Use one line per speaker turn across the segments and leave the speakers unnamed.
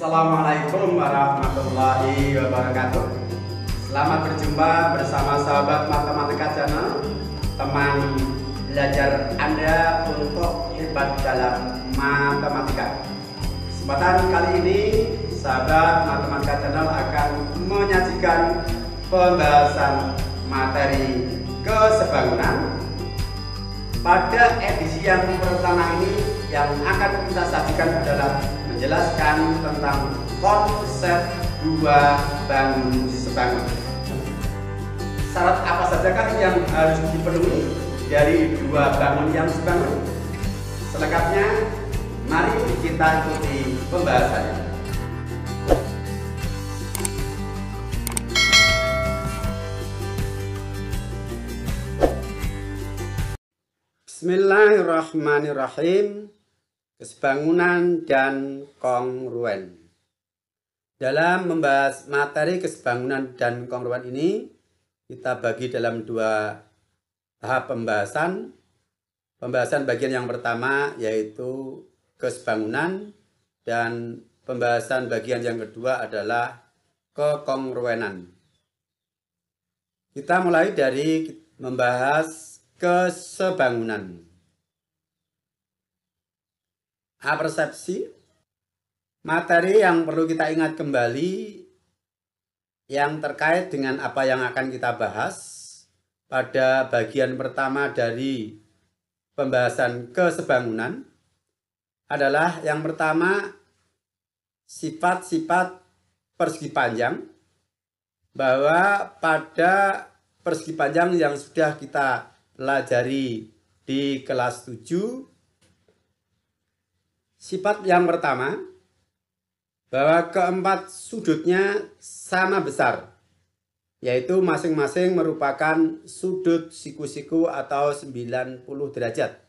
Assalamualaikum warahmatullahi wabarakatuh. Selamat berjumpa bersama sahabat Matematika Channel, teman belajar Anda untuk hebat dalam matematika. Kesempatan kali ini sahabat Matematika Channel akan menyajikan pembahasan materi kesebangunan. Pada edisi yang pertama ini yang akan kita sajikan adalah menjelaskan tentang konsep dua bangun sebangun. Syarat apa sajakah yang harus dipenuhi dari dua bangun yang sebangun? Selengkapnya mari kita ikuti pembahasannya. Bismillahirrahmanirrahim. Kesebangunan dan kongruen. Dalam membahas materi kesebangunan dan kongruen ini, kita bagi dalam dua tahap pembahasan. Pembahasan bagian yang pertama yaitu kesebangunan, dan pembahasan bagian yang kedua adalah kekongruenan. Kita mulai dari membahas kesebangunan. Persepsi materi yang perlu kita ingat kembali yang terkait dengan apa yang akan kita bahas pada bagian pertama dari pembahasan kesebangunan adalah yang pertama sifat-sifat persegi panjang, bahwa pada persegi panjang yang sudah kita pelajari di kelas 7, sifat yang pertama bahwa keempat sudutnya sama besar, yaitu masing-masing merupakan sudut siku-siku atau 90 derajat.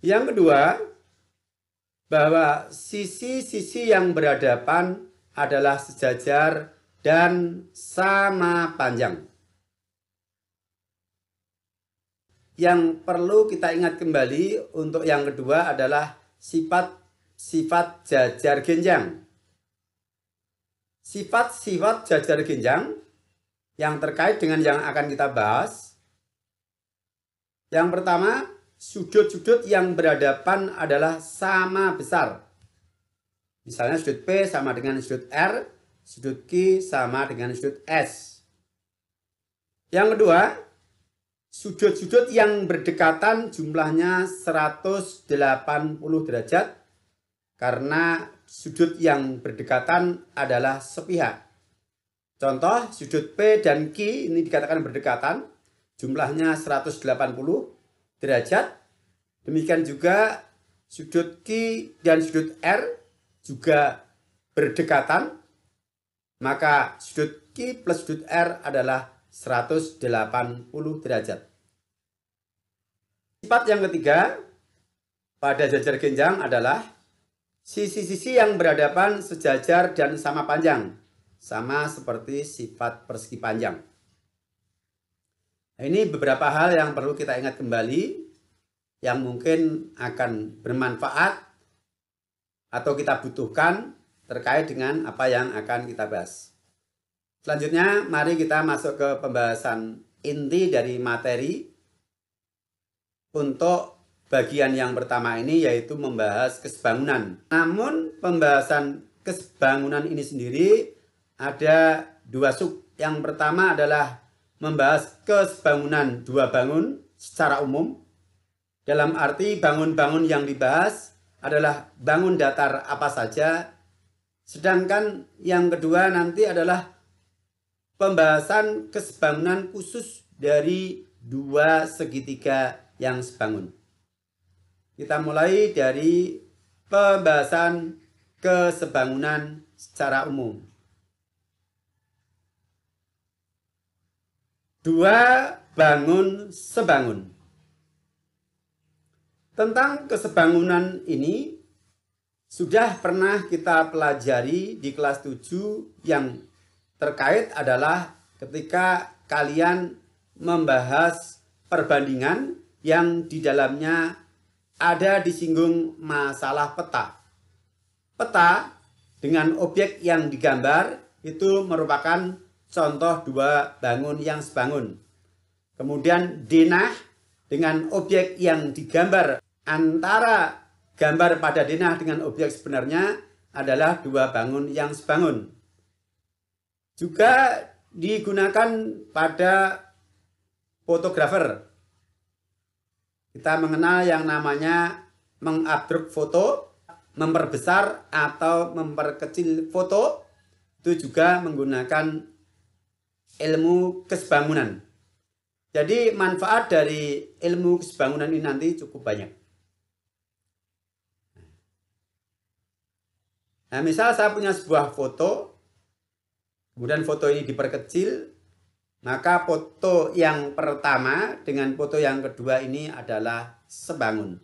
Yang kedua, bahwa sisi-sisi yang berhadapan adalah sejajar dan sama panjang. Yang perlu kita ingat kembali untuk yang kedua adalah sifat jajar genjang. Sifat-sifat jajar genjang yang terkait dengan yang akan kita bahas. Yang pertama, sudut-sudut yang berhadapan adalah sama besar. Misalnya sudut P sama dengan sudut R, sudut Q sama dengan sudut S. Yang kedua, sudut-sudut yang berdekatan jumlahnya 180 derajat, karena sudut yang berdekatan adalah sepihak. Contoh, sudut P dan Q ini dikatakan berdekatan, jumlahnya 180 derajat. Demikian juga sudut Q dan sudut R juga berdekatan, maka sudut Q plus sudut R adalah 180 derajat. Sifat yang ketiga pada jajar genjang adalah sisi-sisi yang berhadapan sejajar dan sama panjang, sama seperti sifat persegi panjang. Nah, ini beberapa hal yang perlu kita ingat kembali yang mungkin akan bermanfaat atau kita butuhkan terkait dengan apa yang akan kita bahas. Selanjutnya, mari kita masuk ke pembahasan inti dari materi. Untuk bagian yang pertama ini yaitu membahas kesebangunan. Namun pembahasan kesebangunan ini sendiri ada dua sub. Yang pertama adalah membahas kesebangunan dua bangun secara umum. Dalam arti bangun-bangun yang dibahas adalah bangun datar apa saja. Sedangkan yang kedua nanti adalah pembahasan kesebangunan khusus dari dua segitiga yang sebangun. Kita mulai dari pembahasan kesebangunan secara umum. Dua bangun sebangun. Tentang kesebangunan ini sudah pernah kita pelajari di kelas 7. Yang terkait adalah ketika kalian membahas perbandingan yang di dalamnya ada disinggung masalah peta. peta dengan objek yang digambar itu merupakan contoh dua bangun yang sebangun. Kemudian denah dengan objek yang digambar antara gambar pada denah dengan objek sebenarnya adalah dua bangun yang sebangun. Juga digunakan pada fotografer. Kita mengenal yang namanya mengupdate foto, memperbesar atau memperkecil foto, itu juga menggunakan ilmu kesebangunan. Jadi manfaat dari ilmu kesebangunan ini nanti cukup banyak. Nah, misal saya punya sebuah foto, kemudian foto ini diperkecil, maka foto yang pertama dengan foto yang kedua ini adalah sebangun.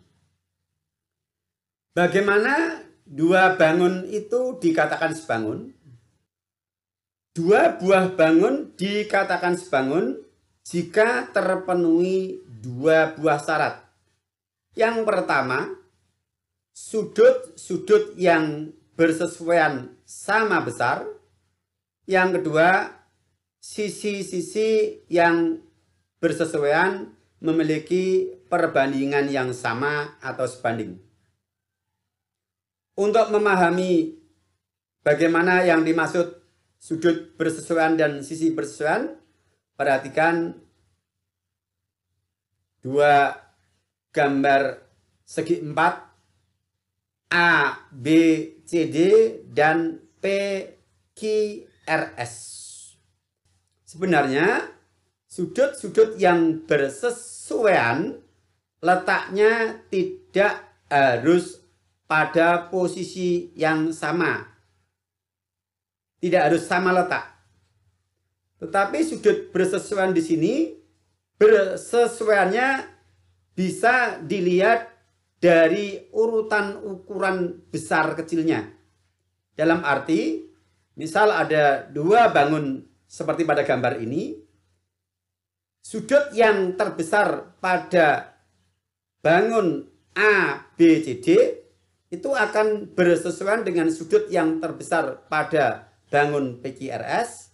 Bagaimana dua bangun itu dikatakan sebangun? Dua buah bangun dikatakan sebangun jika terpenuhi dua buah syarat. Yang pertama, sudut-sudut yang bersesuaian sama besar. Yang kedua, sisi-sisi yang bersesuaian memiliki perbandingan yang sama atau sebanding. Untuk memahami bagaimana yang dimaksud sudut bersesuaian dan sisi bersesuaian, perhatikan dua gambar segi empat A, B, C, D, dan P, Q, R, S. Sebenarnya sudut-sudut yang bersesuaian letaknya tidak harus pada posisi yang sama. Tidak harus sama letak. Tetapi sudut bersesuaian di sini, bersesuaiannya bisa dilihat dari urutan ukuran besar kecilnya. Dalam arti, misal ada dua bangun seperti pada gambar ini, sudut yang terbesar pada bangun A, B, C, D itu akan bersesuaian dengan sudut yang terbesar pada bangun PQRS.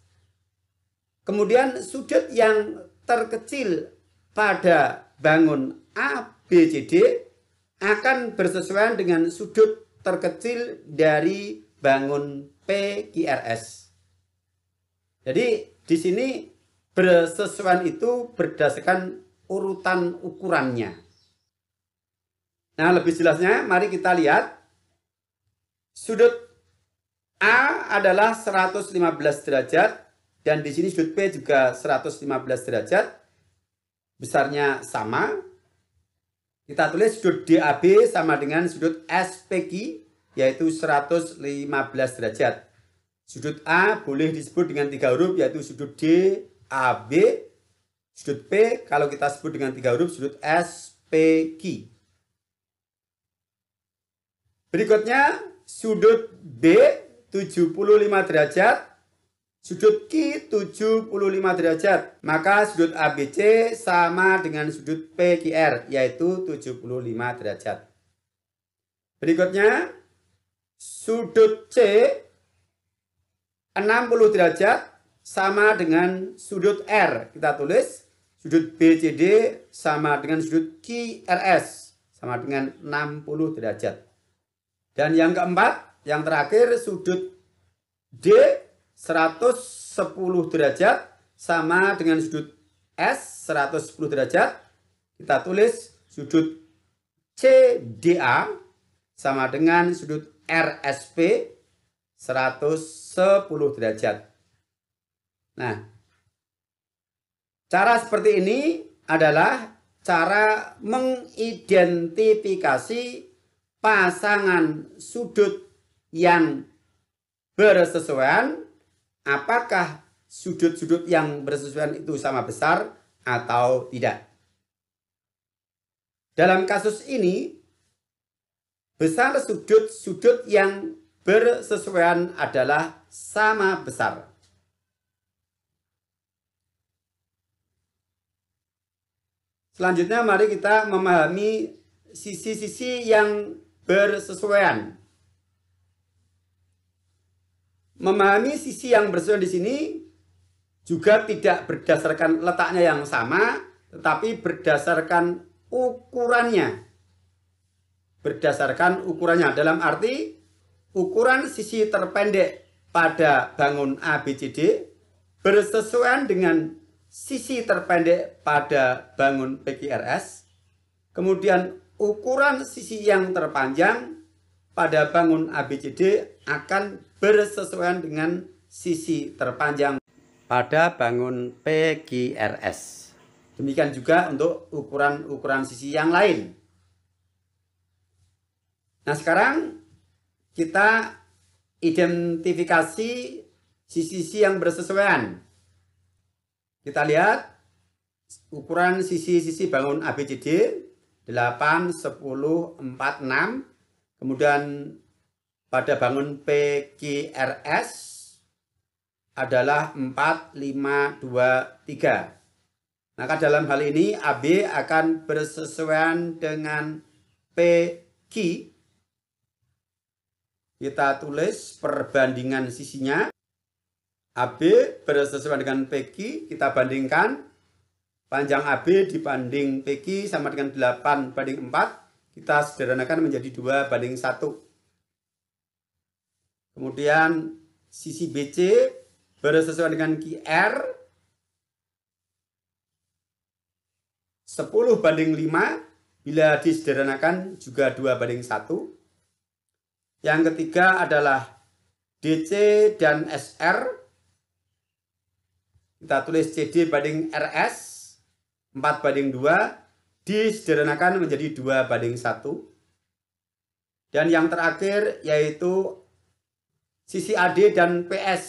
Kemudian sudut yang terkecil pada bangun A, B, C, D akan bersesuaian dengan sudut terkecil dari bangun PQRS. Jadi di sini bersesuaian itu berdasarkan urutan ukurannya. Nah, lebih jelasnya mari kita lihat. Sudut A adalah 115 derajat dan di sini sudut B juga 115 derajat. Besarnya sama. Kita tulis sudut DAB sama dengan sudut SPQ yaitu 115 derajat. Sudut A boleh disebut dengan 3 huruf yaitu sudut DAB. Sudut P kalau kita sebut dengan 3 huruf sudut SPQ. Berikutnya sudut B 75 derajat, sudut Q 75 derajat. Maka sudut ABC sama dengan sudut PQR yaitu 75 derajat. Berikutnya sudut C 60 derajat sama dengan sudut R. Kita tulis sudut BCD sama dengan sudut QRS sama dengan 60 derajat. Dan yang keempat, yang terakhir sudut D 110 derajat sama dengan sudut S 110 derajat. Kita tulis sudut CDA sama dengan sudut RSP 110 derajat. Nah, cara seperti ini adalah cara mengidentifikasi pasangan sudut yang bersesuaian, apakah sudut-sudut yang bersesuaian itu sama besar atau tidak. Dalam kasus ini, besar sudut-sudut yang bersesuaian adalah sama besar. Selanjutnya mari kita memahami sisi-sisi yang bersesuaian. memahami sisi yang bersesuaian di sini juga tidak berdasarkan letaknya yang sama, tetapi berdasarkan ukurannya. Berdasarkan ukurannya dalam arti ukuran sisi terpendek pada bangun ABCD bersesuaian dengan sisi terpendek pada bangun PQRS. Kemudian ukuran sisi yang terpanjang pada bangun ABCD akan bersesuaian dengan sisi terpanjang pada bangun PQRS. Demikian juga untuk ukuran-ukuran sisi yang lain. Nah, sekarang kita identifikasi sisi-sisi yang bersesuaian. Kita lihat ukuran sisi-sisi bangun ABCD 8, 10, 4, 6. Kemudian pada bangun PQRS adalah 4, 5, 2, 3. Maka dalam hal ini AB akan bersesuaian dengan PQ. Kita tulis perbandingan sisinya. AB bersesuaian dengan PQ, kita bandingkan. Panjang AB dibanding PQ sama dengan 8/4. Kita sederhanakan menjadi 2/1. Kemudian sisi BC bersesuaian dengan QR 10/5. Bila disederhanakan juga 2/1. Yang ketiga adalah DC dan SR. Kita tulis CD banding RS 4/2, disederhanakan menjadi 2/1. Dan yang terakhir yaitu sisi AD dan PS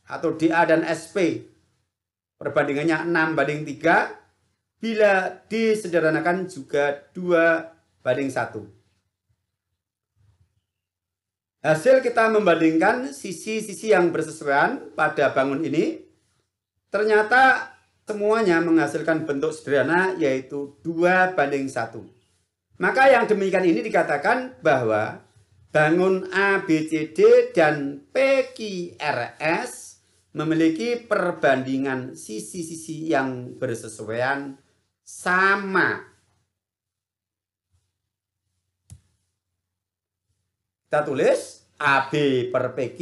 atau DA dan SP. Perbandingannya 6/3. Bila disederhanakan juga 2/1. Hasil kita membandingkan sisi-sisi yang bersesuaian pada bangun ini. Ternyata semuanya menghasilkan bentuk sederhana yaitu 2/1. Maka yang demikian ini dikatakan bahwa bangun ABCD dan PQRS memiliki perbandingan sisi-sisi yang bersesuaian sama. Kita tulis AB per PQ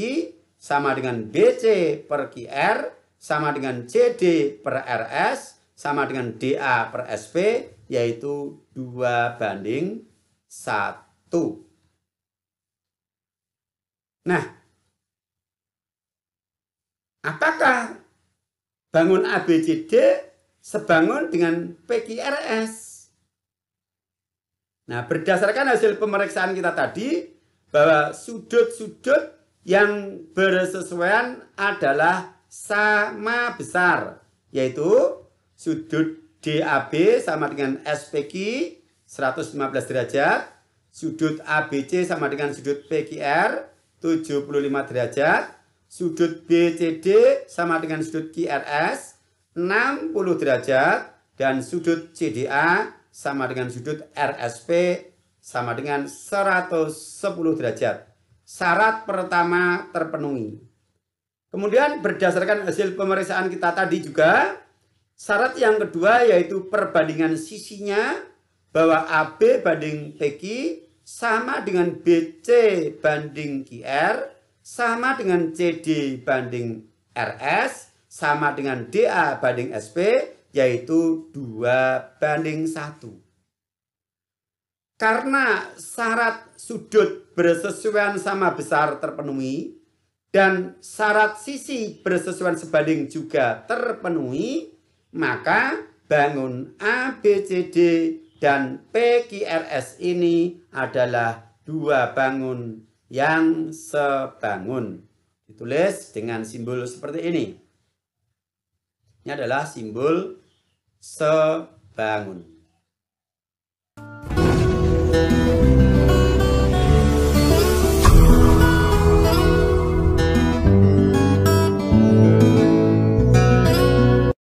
sama dengan BC per QR sama dengan CD per RS sama dengan DA per SP, yaitu 2/1. Nah, apakah bangun ABCD sebangun dengan PQRS? Nah, berdasarkan hasil pemeriksaan kita tadi, bahwa sudut-sudut yang bersesuaian adalah sama besar, yaitu sudut DAB sama dengan SPQ 115 derajat, sudut ABC sama dengan sudut PQR 75 derajat, sudut BCD sama dengan sudut QRS 60 derajat, dan sudut CDA sama dengan sudut RSP sama dengan 110 derajat. Syarat pertama terpenuhi. Kemudian berdasarkan hasil pemeriksaan kita tadi juga, syarat yang kedua yaitu perbandingan sisinya, bahwa AB banding PQ sama dengan BC banding QR, sama dengan CD banding RS, sama dengan DA banding SP, yaitu 2/1. Karena syarat sudut bersesuaian sama besar terpenuhi dan syarat sisi bersesuaian sebanding juga terpenuhi, maka bangun ABCD dan PQRS ini adalah dua bangun yang sebangun. Ditulis dengan simbol seperti ini. Ini adalah simbol sebangun.